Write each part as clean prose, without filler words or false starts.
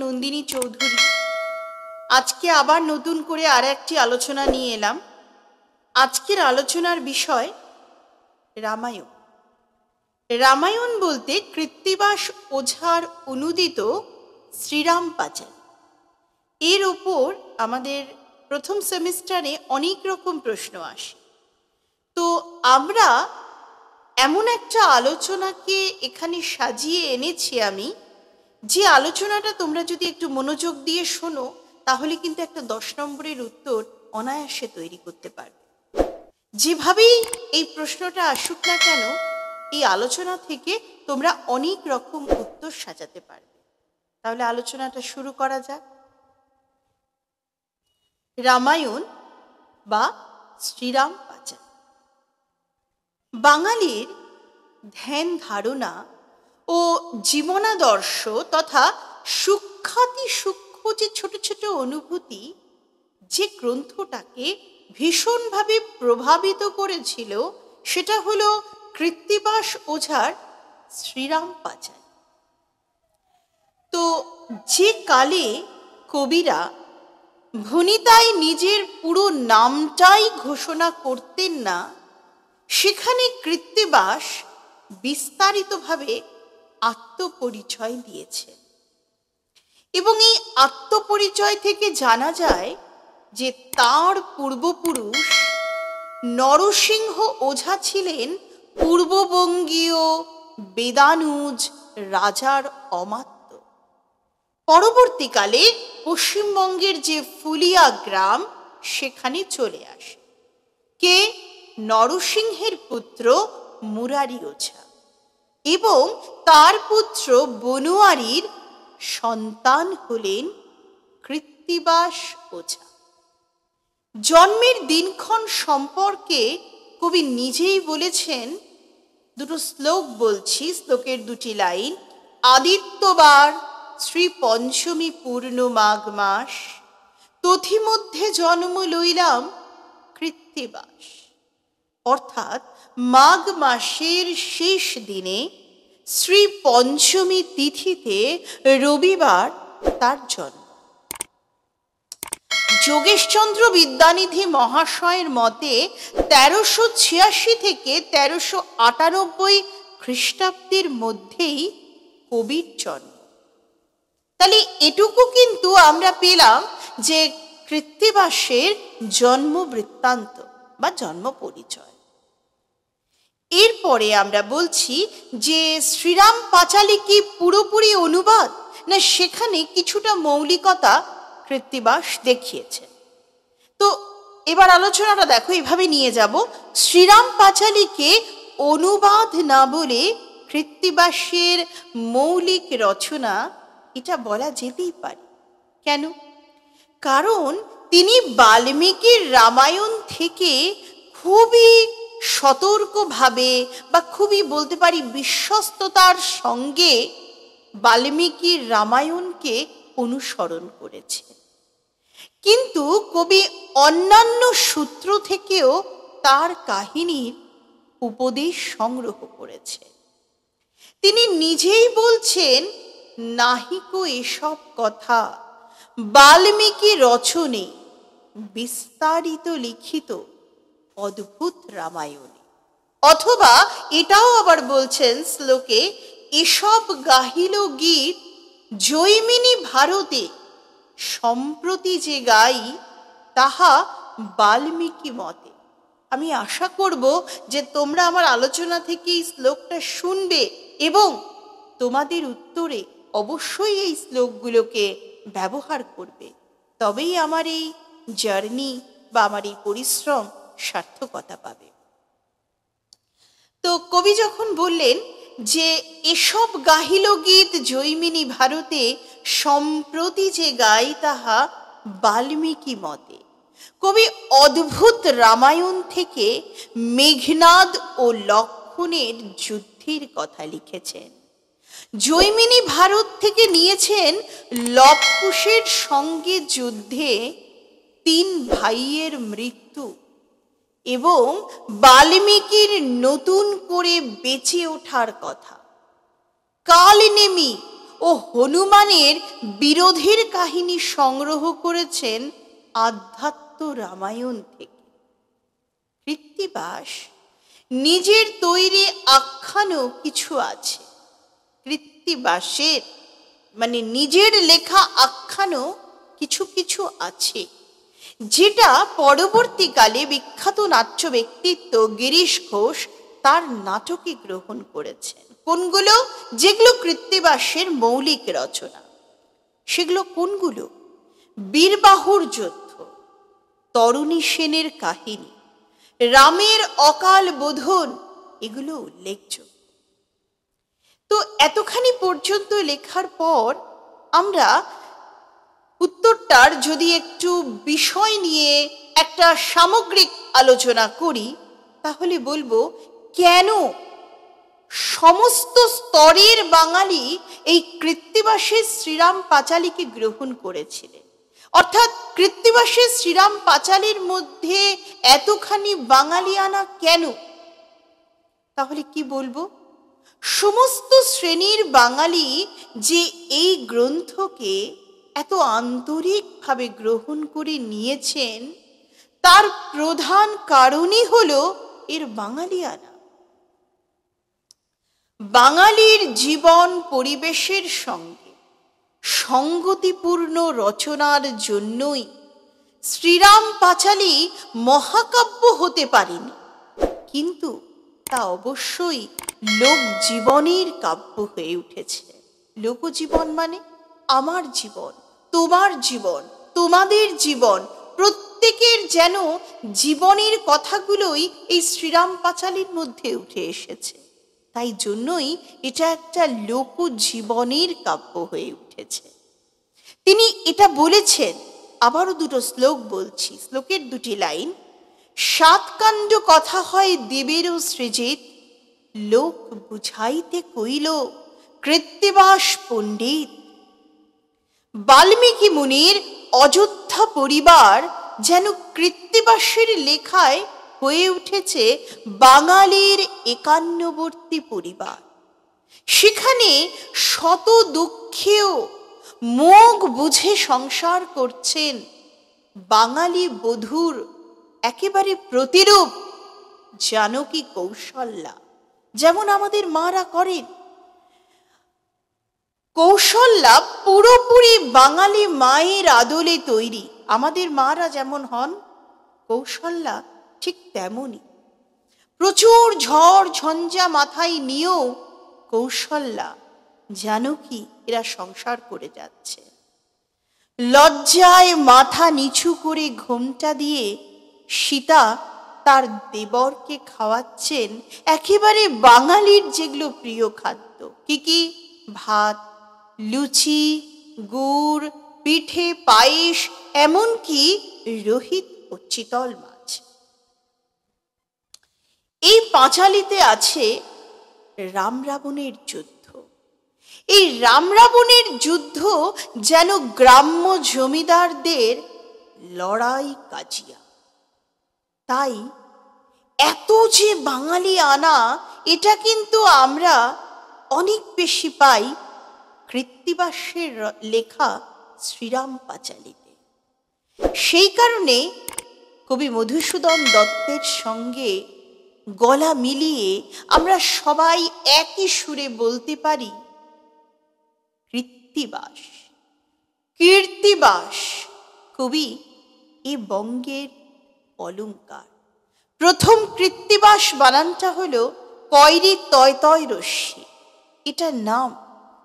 নন্দিনী চৌধুরী। আজকে আবার নতুন করে আর একটি আলোচনা নিয়ে এলাম। আজকের আলোচনার বিষয় রামায়ণ। রামায়ণ বলতে কৃত্তিবাস ওঝার অনুদিত শ্রীরাম পাঁচালী। এর ওপর আমাদের প্রথম সেমিস্টারে অনেক রকম প্রশ্ন আসে। তো আমরা এমন একটা আলোচনাকে এখানে সাজিয়ে এনেছি আমি, যে আলোচনাটা তোমরা যদি একটু মনোযোগ দিয়ে শোনো তাহলে কিন্তু একটা 10 নম্বরের উত্তর অনায়াসে তৈরি করতে পারবে। যেভাবেই এই প্রশ্নটা আসুক না কেন, এই আলোচনা থেকে তোমরা অনেক রকম উত্তর সাজাতে পারবে। তাহলে আলোচনাটা শুরু করা যাক। রামায়ণ বা শ্রীরাম পাঁচালী। বাঙালির ধ্যান ধারণা ও জীবনাদর্শ তথা সূক্ষ্মাতি সূক্ষ্ম যে ছোট ছোট অনুভূতি, যে গ্রন্থটাকে ভীষণভাবে প্রভাবিত করেছিল সেটা হলো কৃত্তিবাস ওঝার শ্রীরাম পাঁচালী। তো যে কালে কবিরা ভণিতায় নিজের পুরো নামটাই ঘোষণা করতেন না, সেখানে কৃত্তিবাস বিস্তারিতভাবে আত্মপরিচয় দিয়েছে। এবং এই আত্মপরিচয় থেকে জানা যায় যে তার পূর্বপুরুষ নরসিংহ ওঝা ছিলেন পূর্ববঙ্গীয় বেদানুজ রাজার অমাত্য। পরবর্তীকালে পশ্চিমবঙ্গের যে ফুলিয়া গ্রাম, সেখানে চলে আসে কে? নরসিংহের পুত্র মুরারি ওঝা এবং তার পুত্র বনুয়ারির সন্তান হলেন কৃত্তিবাস ওঝা। জন্মের দিনক্ষণ সম্পর্কে কবি নিজেই বলেছেন, দুটো শ্লোক বলছি, শ্লোকের দুটি লাইন। আদিত্যবার শ্রী পঞ্চমী পূর্ণ মাঘ মাস, তথিমধ্যে জন্ম লইলাম কৃত্তিবাস। অর্থাৎ মাঘ মাসের শেষ দিনে শ্রী পঞ্চমী তিথিতে রবিবার তার জন্ম। যোগেশচন্দ্র বিদ্যানিধি মহাশয়ের মতে 1386 থেকে 1398 খ্রিস্টাব্দের মধ্যেই কবির জন্ম। তাহলে এটুকু কিন্তু আমরা পেলাম যে কৃত্তিবাসের জন্ম বৃত্তান্ত বা জন্ম পরিচয়। এরপরে আমরা বলছি যে শ্রীরাম পাঁচালী কি পুরোপুরি অনুবাদ, না সেখানে কিছুটা মৌলিকতা কৃত্তিবাস দেখিয়েছে। তো এবার আলোচনাটা দেখো, এভাবে নিয়ে যাব। শ্রীরাম পাঁচালীকে অনুবাদ না বলে কৃত্তিবাসের মৌলিক রচনা এটা বলা যেতেই পারে। কেন? কারণ তিনি বাল্মীকির রামায়ণ থেকে খুবই সতর্কভাবে বা খুবই বলতে পারি বিশ্বস্ততার সঙ্গে বাল্মীকির রামায়ণকে অনুসরণ করেছে। কিন্তু কবি অন্যান্য সূত্র থেকেও তার কাহিনীর উপদেশ সংগ্রহ করেছে। তিনি নিজেই বলছেন, নাহিকো এসব কথা বাল্মীকি রচনে, বিস্তারিত লিখিত অদ্ভুত রামায়ণে। অথবা এটাও আবার বলছেন শ্লোকে, এসব গাহিল গীত জৈমিনী ভারতে, সম্প্রতি যে গাই তাহা বাল্মীকি মতে। আমি আশা করব যে তোমরা আমার আলোচনা থেকে এই শ্লোকটা শুনবে এবং তোমাদের উত্তরে অবশ্যই এই শ্লোকগুলোকে ব্যবহার করবে। তবেই আমার এই জার্নি বা আমার এই পরিশ্রম সার্থকতা পাবে। তো কবি যখন বললেন যে এসব গাহিল গীত জৈমিনী ভারতে, সম্প্রতি যে গাই তাহা বাল্মীকি মতে, কবি অদ্ভুত রামায়ণ থেকে মেঘনাদ ও লক্ষণের যুদ্ধের কথা লিখেছেন। জৈমিনী ভারত থেকে নিয়েছেন লবকুশের সঙ্গে যুদ্ধে 3 ভাইয়ের মৃত্যু এবং বাল্মীকির নতুন করে বেঁচে ওঠার কথা। কাল নেমি ও হনুমানের বিরোধের কাহিনী সংগ্রহ করেছেন আধ্যাত্ম রামায়ণ থেকে। কৃত্তিবাস নিজের তৈরি আখ্যানও কিছু আছে। কৃত্তিবাসের মানে নিজের লেখা আখ্যানও কিছু কিছু আছে, যেটা পরবর্তীকালে বিখ্যাত নাট্য ব্যক্তিত্ব গিরিশ ঘোষ তার নাটকে গ্রহণ করেছেন। কোনগুলো? যেগুলো কৃত্তিবাসের মৌলিক রচনা। সেগুলো কোনগুলো? বীরবাহুর যুদ্ধ, তরুণী সেনের কাহিনী, রামের অকাল বোধন, এগুলো উল্লেখযোগ্য। তো এতখানি পর্যন্ত লেখার পর আমরা উত্তরটার যদি একটু বিষয় নিয়ে একটা সামগ্রিক আলোচনা করি, তাহলে বলবো কেন সমস্ত স্তরের বাঙালি এই কৃত্তিবাসের শ্রীরাম পাঁচালীকে গ্রহণ করেছিলেন। অর্থাৎ কৃত্তিবাসের শ্রীরাম পাঁচালীর মধ্যে এতখানি বাঙালিয়ানা কেন? তাহলে কি বলবো? সমস্ত শ্রেণীর বাঙালি যে এই গ্রন্থকে এত আন্তরিকভাবে গ্রহণ করে নিয়েছেন, তার প্রধান কারণই হলো এর বাঙালিয়ানা। বাঙালির জীবন পরিবেশের সঙ্গে সঙ্গতিপূর্ণ রচনার জন্যই শ্রীরাম পাঁচালী মহাকাব্য হতে পারেনি, কিন্তু তা অবশ্যই লোকজীবনের কাব্য হয়ে উঠেছে। লোকজীবন মানে আমার জীবন, তোমার জীবন, তোমাদের জীবন, প্রত্যেকের যেন জীবনের কথাগুলোই এই শ্রীরাম পাঁচালীর মধ্যে উঠে এসেছে। তাই জন্যই এটা একটা লোকজীবনের কাব্য হয়ে উঠেছে। তিনি এটা বলেছেন, আবারও দুটো শ্লোক বলছি, শ্লোকের দুটি লাইন। সাতকাণ্ড কথা হয় দেবেরও সৃজিত, লোক বুঝাইতে কইল কৃত্তিবাস পণ্ডিত। বাল্মীকি মুনির অযোধ্যা পরিবার যেন কৃত্তিবাসের লেখায় হয়ে উঠেছে বাঙালির একান্নবর্তী পরিবার। সেখানে শত দুঃখেও মুখ বুঝে সংসার করছেন বাঙালি বধূর একেবারে প্রতিরূপ জানকী কৌশল্যা, যেমন আমাদের মারা করেন। কৌশল্যা পুরোপুরি বাঙালি মায়ের আদলে তৈরি। আমাদের মারা যেমন হন, কৌশল্যা ঠিক তেমনই। প্রচুর ঝড় ঝঞ্ঝা মাথায় নিয়েও কৌশল্যা, জানকী এরা সংসার করে যাচ্ছে। লজ্জায় মাথা নিচু করে ঘোমটা দিয়ে সীতা তার দেবরকে খাওয়াচ্ছেন একেবারে বাঙালির যেগুলো প্রিয় খাদ্য। কি কি? ভাত, লুচি, গুড়, পিঠে, পায়েস, এমনকি রোহিত ও চিতল মাছ। এই পাঁচালীতে আছে রাম রাবণের যুদ্ধ। এই রাম রাবণের যুদ্ধ যেন গ্রাম্য জমিদারদের লড়াই কাজিয়া। তাই এত যে বাঙালি আনা, এটা কিন্তু আমরা অনেক বেশি পাই কৃত্তিবাসের লেখা শ্রীরাম পাঁচালীতে। সেই কারণে কবি মধুসূদন দত্তের সঙ্গে গলা মিলিয়ে আমরা সবাই একই সুরে বলতে পারি, কৃত্তিবাস, কীর্তিবাস কবি এ বঙ্গের অলঙ্কার। প্রথম কৃত্তিবাস বানানটা হলো কয়রি তয় তয় রশ্মি, এটা নাম।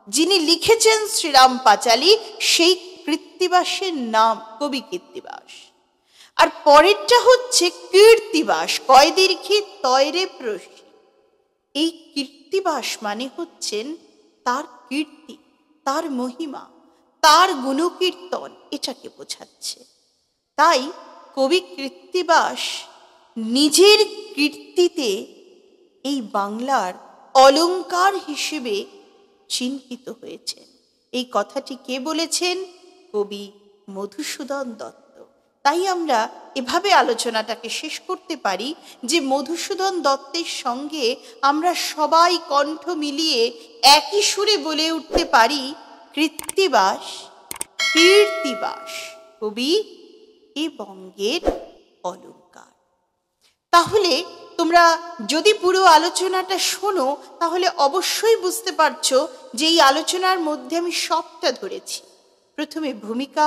যিনি লিখেছেন শ্রীরাম পাঁচালী, সেই কৃত্তিবাসের নাম কবি কীর্তিবাস। আর পরেরটা হচ্ছে কীর্তিবাস, কয় দীর্ঘে তয়রে প্রশ্নি। এই কীর্তিবাস মানে হচ্ছেন তার কীর্তি, তার মহিমা, তার গুণকীর্তন, এটাকে বোঝাচ্ছে। তাই কবি কৃত্তিবাস নিজের কীর্তিতে এই বাংলার অলঙ্কার হিসেবে চিহ্নিত হয়েছেন। এই কথাটি কে বলেছেন? কবি মধুসূদন দত্ত। তাই আমরা এভাবে আলোচনাটাকে শেষ করতে পারি যে মধুসূদন দত্তের সঙ্গে আমরা সবাই কণ্ঠ মিলিয়ে একই সুরে বলে উঠতে পারি, কৃত্তিবাস কীর্তিবাস কবি এ বঙ্গের অলঙ্কার। তাহলে তোমরা যদি পুরো আলোচনাটা শোনো তাহলে অবশ্যই বুঝতে পারছো যে এই আলোচনার মধ্যে আমি সবটা ধরেছি। প্রথমে ভূমিকা,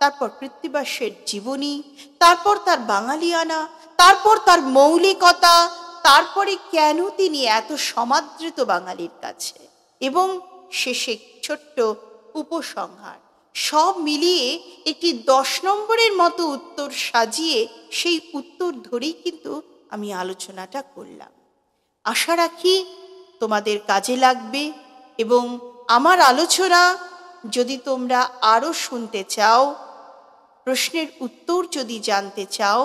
তারপর কৃত্তিবাসের জীবনী, তারপর তার বাঙালিয়ানা, তারপর তার মৌলিকতা, তারপরে কেন তিনি এত সমাদৃত বাঙালির কাছে, এবং শেষে ছোট্ট উপসংহার। সব মিলিয়ে একটি 10 নম্বরের মতো উত্তর সাজিয়ে সেই উত্তর ধরেই কিন্তু আমি আলোচনাটা করলাম। আশা রাখি তোমাদের কাজে লাগবে, এবং আমার আলোচনা যদি তোমরা আরও শুনতে চাও, প্রশ্নের উত্তর যদি জানতে চাও,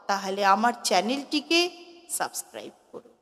তাহলে আমার চ্যানেলটিকে সাবস্ক্রাইব করো।